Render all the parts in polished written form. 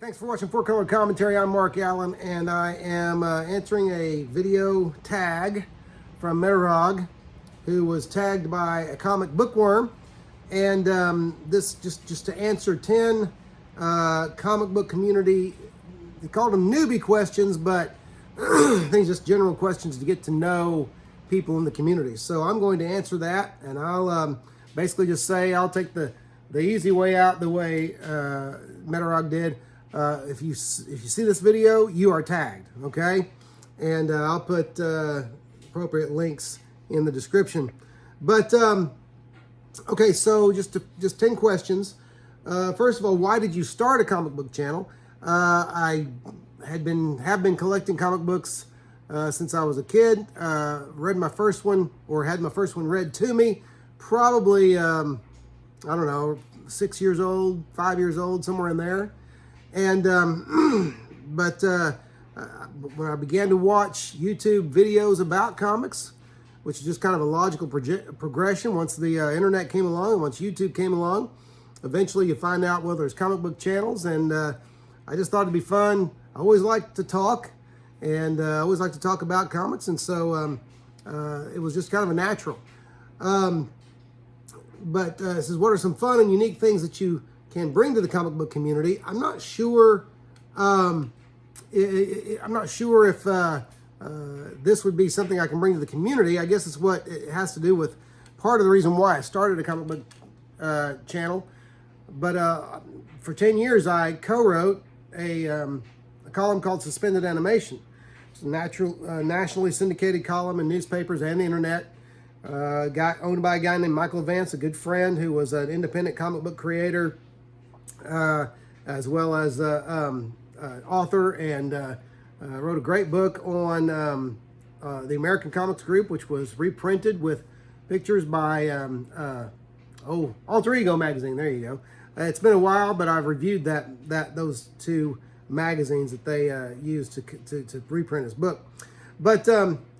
Thanks for watching Four Color Commentary. I'm Mark Allen, and I am answering a video tag from Metarog, who was tagged by a comic bookworm. And this just to answer 10 comic book community, they called them newbie questions, but I think just general questions to get to know people in the community. So I'm going to answer that, and I'll basically just say I'll take the easy way out, the way Metarog did. If you see this video, you are tagged, okay? And I'll put appropriate links in the description. But okay, so just 10 questions. First of all, why did you start a comic book channel? I have been collecting comic books since I was a kid. Read my first one, or had my first one read to me, probably I don't know, 6 years old, 5 years old, somewhere in there. And but when I began to watch YouTube videos about comics, which is just kind of a logical progression once the internet came along and once YouTube came along, eventually you find out, well, there's comic book channels, and I just thought it'd be fun. I always like to talk, and I always like to talk about comics, and so it was just kind of a natural. But this is, what are some fun and unique things that you can bring to the comic book community? I'm not sure. I'm not sure if this would be something I can bring to the community. I guess it's what it has to do with part of the reason why I started a comic book channel. But for 10 years, I co-wrote a column called Suspended Animation. It's a nationally syndicated column in newspapers and the internet. Owned by a guy named Michael Vance, a good friend who was an independent comic book creator, as well as author, and wrote a great book on the American Comics Group, which was reprinted with pictures by Alter Ego magazine. There you go. It's been a while, but I've reviewed those two magazines that they used to reprint his book. But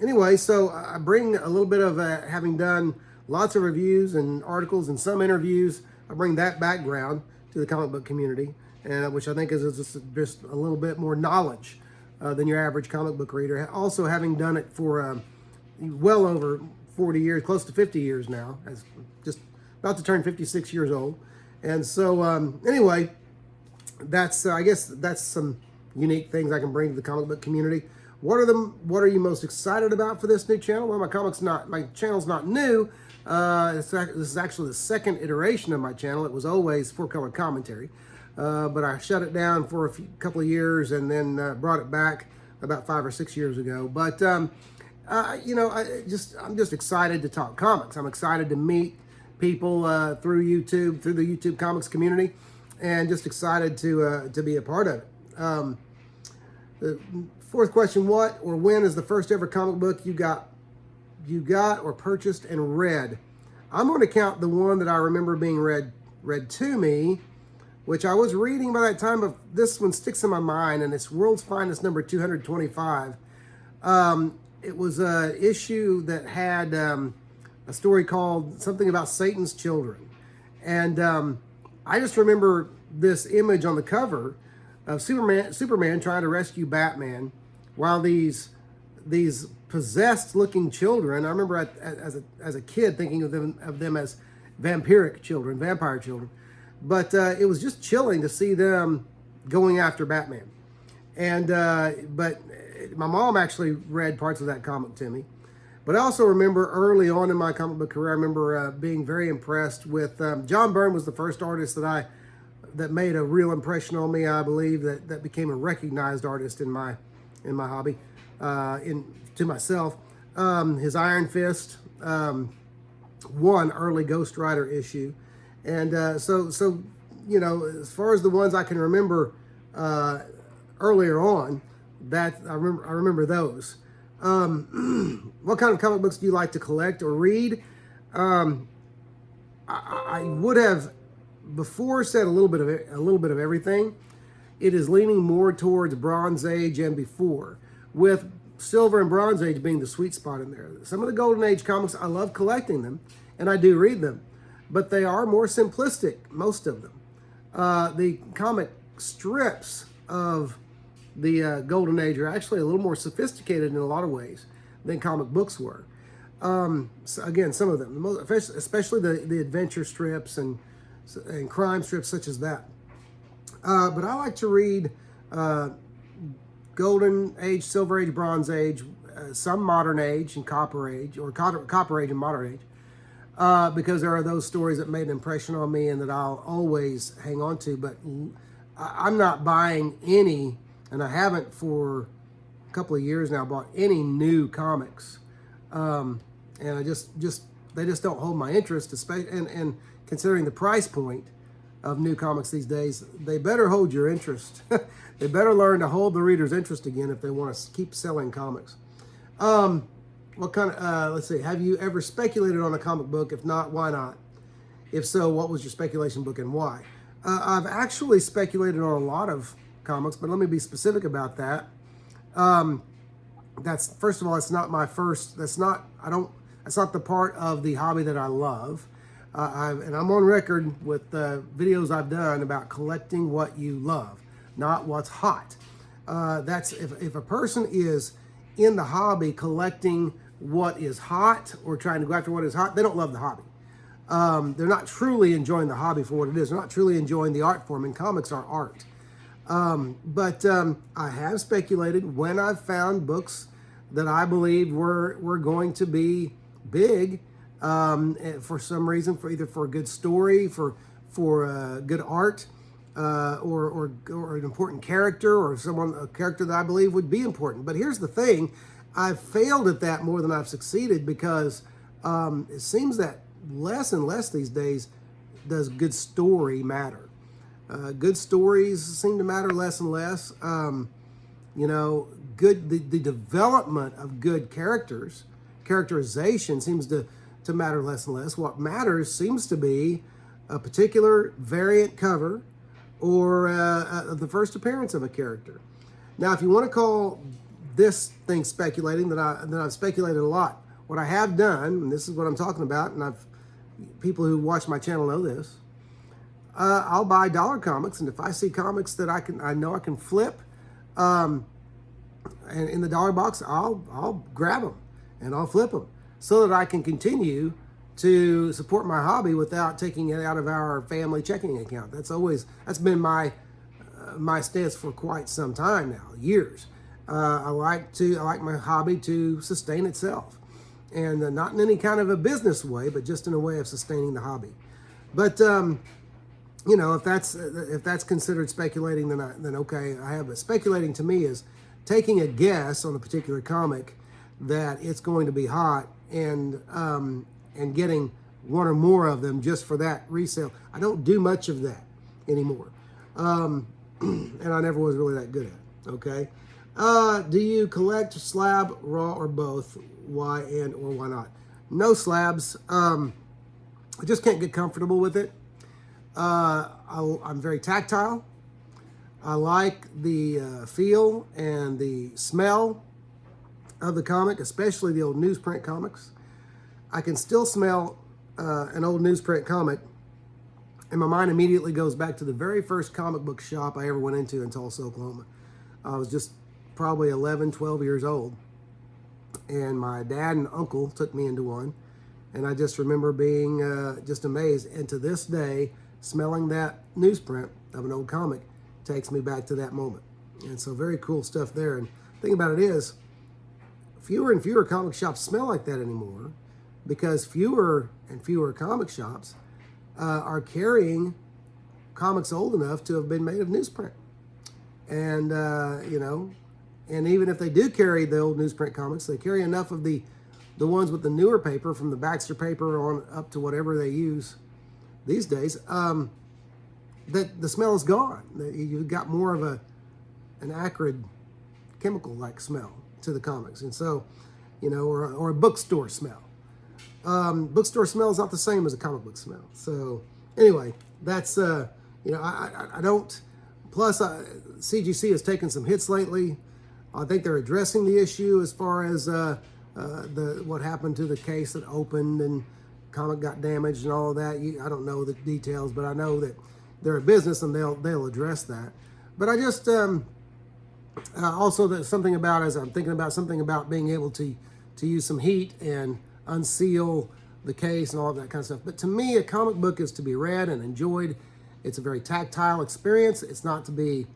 anyway, so I bring a little bit of having done lots of reviews and articles and some interviews. I bring that background to the comic book community, and which I think is just a little bit more knowledge than your average comic book reader. Also, having done it for well over 40 years, close to 50 years now, as just about to turn 56 years old. And so anyway, that's I guess that's some unique things I can bring to the comic book community. What are you most excited about for this new channel? Well, my channel's not new. This is actually the second iteration of my channel. It was always Four Color Commentary, but I shut it down for a couple of years and then brought it back about 5 or 6 years ago. But you know, I'm just excited to talk comics. I'm excited to meet people through YouTube, through the YouTube comics community, and just excited to be a part of it. The fourth question: what or when is the first ever comic book you got or purchased and read? I'm going to count the one that I remember being read to me, which I was reading by that time, but this one sticks in my mind, and it's World's Finest number 225. It was an issue that had a story called something about Satan's children, and I just remember this image on the cover of Superman trying to rescue Batman, while these possessed-looking children. I remember as a kid thinking of them as vampire children. But it was just chilling to see them going after Batman. And but my mom actually read parts of that comic to me. But I also remember early on in my comic book career, I remember being very impressed with John Byrne. Was the first artist that made a real impression on me. I believe that became a recognized artist in my hobby, to myself. His Iron Fist, one early Ghost Rider issue, and so you know, as far as the ones I can remember earlier on, that I remember those. What kind of comic books do you like to collect or read? I would have before said a little bit of everything. It is leaning more towards Bronze Age and before, with Silver and Bronze Age being the sweet spot in there. Some of the Golden Age comics, I love collecting them, and I do read them, but they are more simplistic, most of them. The comic strips of the Golden Age are actually a little more sophisticated in a lot of ways than comic books were. So again, some of them, especially the adventure strips and crime strips such as that. But I like to read Golden Age, Silver Age, Bronze Age, some Modern Age and Copper Age, or Copper Age and Modern Age, because there are those stories that made an impression on me and that I'll always hang on to. But I'm not buying any, and I haven't for a couple of years now, bought any new comics. And I they just don't hold my interest, especially, and considering the price point of new comics these days, they better hold your interest. They better learn to hold the reader's interest again if they want to keep selling comics. What kind of, let's see, have you ever speculated on a comic book? If not, why not? If so, what was your speculation book and why? I've actually speculated on a lot of comics, but let me be specific about that. That's, first of all, it's not my first, that's not the part of the hobby that I love. And I'm on record with videos I've done about collecting what you love, not what's hot. That's if a person is in the hobby collecting what is hot or trying to go after what is hot, they don't love the hobby. They're not truly enjoying the hobby for what it is. They're not truly enjoying the art form, and comics are art. But I have speculated when I've found books that I believed were going to be big, for some reason, for either for a good story, for good art, or an important character, or a character that I believe would be important. But here's the thing, I've failed at that more than I've succeeded, because it seems that less and less these days does good story matter. Good stories seem to matter less and less. The development of good characterization seems to matter less and less. What matters seems to be a particular variant cover or the first appearance of a character. Now, if you want to call this thing speculating, then I've speculated a lot. What I have done, and this is what I'm talking about, and people who watch my channel know this, I'll buy dollar comics, and if I see comics that I know I can flip, and in the dollar box, I'll grab them and I'll flip them so that I can continue to support my hobby without taking it out of our family checking account. That's been my stance for quite some time now, years. I like my hobby to sustain itself, and not in any kind of a business way, but just in a way of sustaining the hobby. But if that's considered speculating, then okay, I have. But speculating to me is taking a guess on a particular comic that it's going to be hot, and getting one or more of them just for that resale. I don't do much of that anymore, and I never was really that good at it. Okay, do you collect slab, raw, or both? Why or why not? No slabs. I just can't get comfortable with it. I'm very tactile. I like the feel and the smell of the comic, especially the old newsprint comics. I can still smell an old newsprint comic, and my mind immediately goes back to the very first comic book shop I ever went into in Tulsa, Oklahoma. I was just probably 11, 12 years old, and my dad and uncle took me into one, and I just remember being just amazed. And to this day, smelling that newsprint of an old comic takes me back to that moment. And so very cool stuff there. And the thing about it is, fewer and fewer comic shops smell like that anymore, because fewer and fewer comic shops are carrying comics old enough to have been made of newsprint. And, and even if they do carry the old newsprint comics, they carry enough of the ones with the newer paper, from the Baxter paper on up to whatever they use these days, that the smell is gone. You've got more of an acrid chemical-like smell to the comics. And so, or a bookstore smell. Bookstore smell is not the same as a comic book smell. So anyway, that's, I don't, plus CGC has taken some hits lately. I think they're addressing the issue as far as what happened to the case that opened and comic got damaged and all of that. I don't know the details, but I know that they're a business and they'll address that. But I just also there's something about, as I'm thinking about, something about being able to use some heat and unseal the case and all of that kind of stuff. But to me, a comic book is to be read and enjoyed. It's a very tactile experience. It's not to be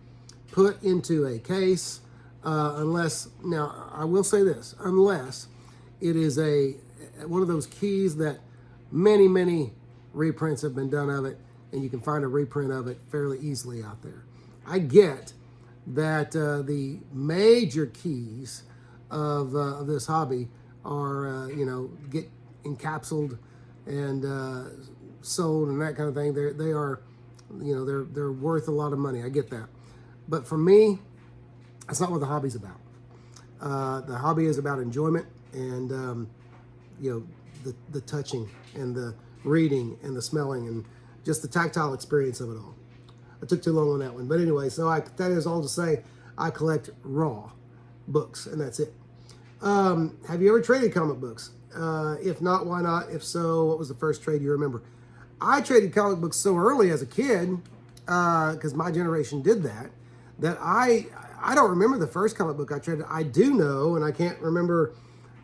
put into a case unless, now I will say this, unless it is one of those keys that many reprints have been done of it, and you can find a reprint of it fairly easily out there. I get that the major keys of this hobby are, get encapsulated and sold and that kind of thing. They are, they're worth a lot of money. I get that. But for me, that's not what the hobby's about. The hobby is about enjoyment and, the touching and the reading and the smelling and just the tactile experience of it all. I took too long on that one. But anyway, so that is all to say, I collect raw books, and that's it. Have you ever traded comic books? If not, why not? If so, what was the first trade you remember? I traded comic books so early as a kid, because my generation did that I don't remember the first comic book I traded. I do know, and I can't remember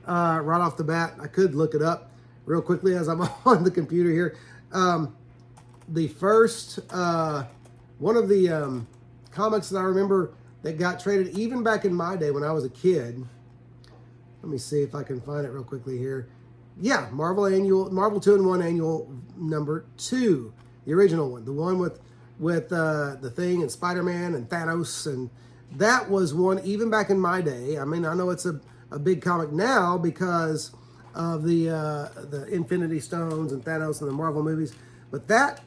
right off the bat. I could look it up real quickly as I'm on the computer here. The first, one of the comics that I remember that got traded, even back in my day when I was a kid. Let me see if I can find it real quickly here. Yeah, Marvel 2-in-1 Annual number 2, the original one, the one with the Thing and Spider-Man and Thanos, and that was one even back in my day. I mean, I know it's a big comic now because of the Infinity Stones and Thanos and the Marvel movies, but that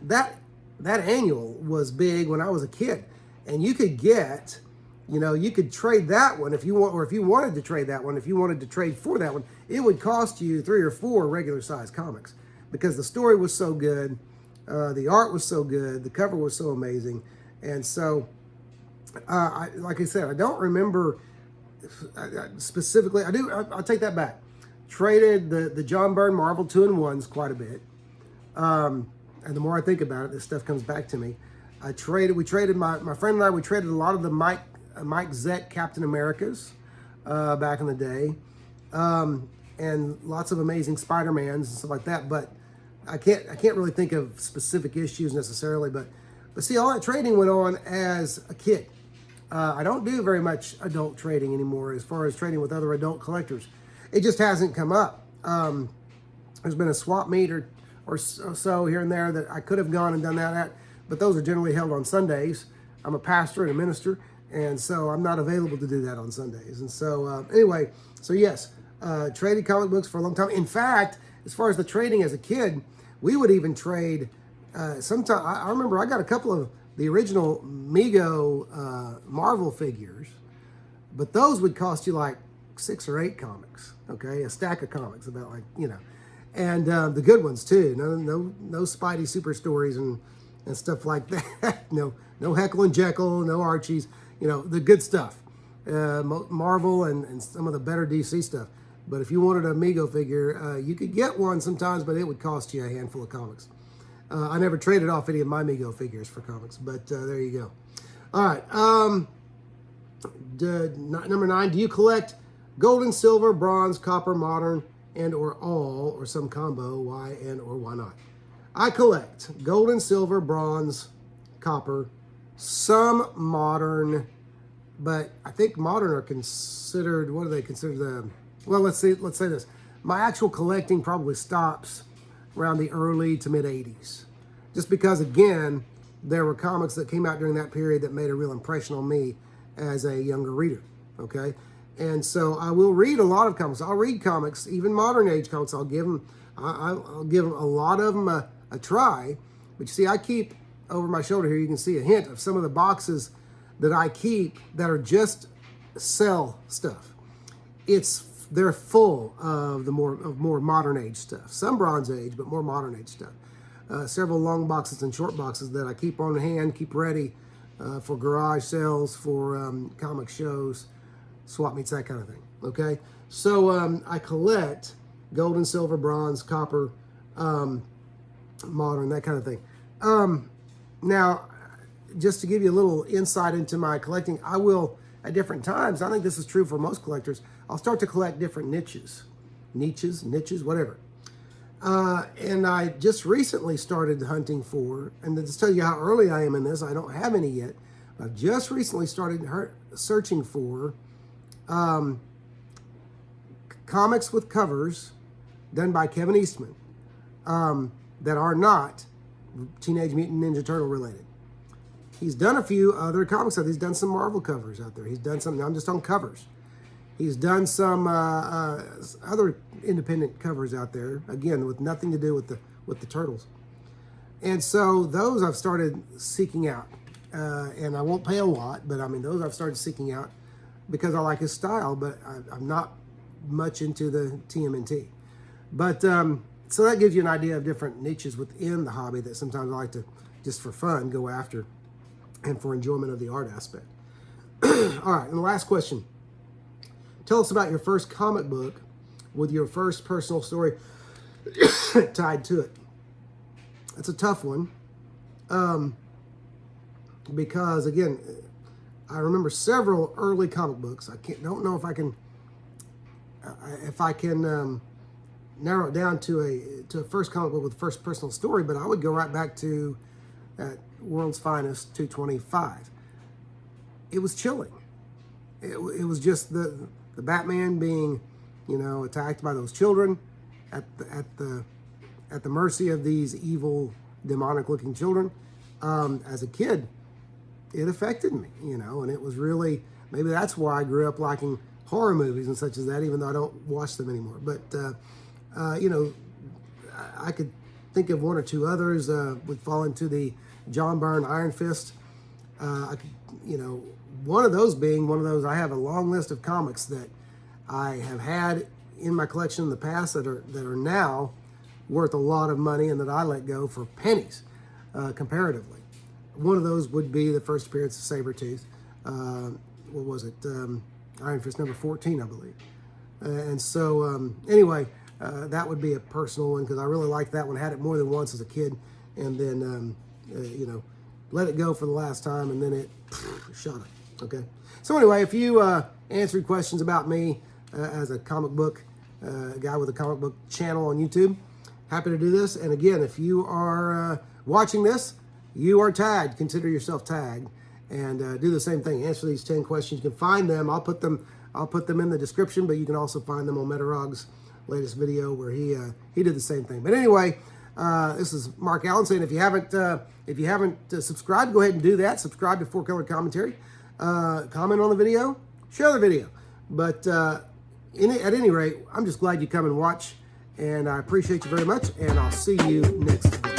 annual was big when I was a kid, and you could get, you could trade that one if you want, or if you wanted to trade that one, if you wanted to trade for that one, it would cost you 3 or 4 regular size comics because the story was so good, the art was so good, the cover was so amazing, and so like I said, I don't remember specifically. I'll take that back. Traded the John Byrne Marvel 2-in-1s quite a bit. And the more I think about it, this stuff comes back to me. We traded, my friend and I, we traded a lot of the Mike Zeck Captain Americas back in the day. And lots of amazing Spider-Mans and stuff like that. But I can't really think of specific issues necessarily. But see, all that trading went on as a kid. I don't do very much adult trading anymore as far as trading with other adult collectors. It just hasn't come up. There's been a swap meet or so here and there that I could have gone and done that at, but those are generally held on Sundays. I'm a pastor and a minister, and so I'm not available to do that on Sundays. And so anyway, so yes, traded comic books for a long time. In fact, as far as the trading as a kid, we would even trade. Sometimes I remember I got a couple of the original Mego Marvel figures, but those would cost you like 6 or 8 comics. Okay, a stack of comics, about like, and the good ones too. No Spidey super stories and stuff like that. No Heckle and Jekyll, no Archies. The good stuff. Marvel and some of the better DC stuff. But if you wanted a Mego figure, you could get one sometimes, but it would cost you a handful of comics. I never traded off any of my Mego figures for comics, but there you go. All right. Number 9, do you collect gold and silver, bronze, copper, modern, and or all, or some combo? Why and or why not? I collect gold and silver, bronze, copper, some modern, but I think modern are considered, what do they consider well, let's say this. My actual collecting probably stops around the early to mid 80s. Just because, again, there were comics that came out during that period that made a real impression on me as a younger reader, okay? And so I will read a lot of comics. I'll read comics, even modern age comics. I'll give them a lot of them a try. But you see, I keep over my shoulder here, you can see a hint of some of the boxes that I keep that are just sell stuff. They're full of more modern age stuff. Some Bronze Age, but more modern age stuff. Several long boxes and short boxes that I keep on hand, keep ready for garage sales, for comic shows, swap meets, that kind of thing. Okay, so I collect gold and silver, bronze, copper, modern, that kind of thing. Now, just to give you a little insight into my collecting, I will, at different times, I think this is true for most collectors, I'll start to collect different niches, whatever. And I just recently started hunting for, and to just tell you how early I am in this, I don't have any yet. I've just recently started searching for comics with covers done by Kevin Eastman that are not Teenage Mutant Ninja Turtle related. He's done a few other comics. He's done some Marvel covers out there. He's done some, I'm just on covers. He's done some other independent covers out there, again, with nothing to do with the Turtles. And so those I've started seeking out. And I won't pay a lot, but I mean, those I've started seeking out because I like his style, but I'm not much into the TMNT. But so that gives you an idea of different niches within the hobby that sometimes I like to, just for fun, go after and for enjoyment of the art aspect. All right, and the last question. Tell us about your first comic book with your first personal story tied to it. That's a tough one. Because, again, I remember several early comic books. I don't know if I can narrow it down to a first comic book with first personal story, but I would go right back to World's Finest 225. It was chilling. It was just the Batman being, attacked by those children at the mercy of these evil, demonic-looking children. As a kid, it affected me, and it was really, maybe that's why I grew up liking horror movies and such as that, even though I don't watch them anymore. But, I could think of one or two others would fall into the John Byrne Iron Fist. One of those being one of those, I have a long list of comics that I have had in my collection in the past that are now worth a lot of money and that I let go for pennies, comparatively. One of those would be the first appearance of Sabretooth. What was it? Iron Fist number 14, I believe. And so, anyway, that would be a personal one because I really liked that one. Had it more than once as a kid, and then, let it go for the last time, and then it shot it. Okay. So anyway, if you answered questions about me as a comic book guy with a comic book channel on YouTube, happy to do this. And again, if you are watching this, you are tagged. Consider yourself tagged, and do the same thing. Answer these 10 questions. You can find them. I'll put them in the description, but you can also find them on Metarog's latest video where he did the same thing. But anyway, this is Mark Allen saying if you haven't subscribed, go ahead and do that. Subscribe to Four Color Commentary. Comment on the video. Share the video. But at any rate, I'm just glad you come and watch, and I appreciate you very much. And I'll see you next week.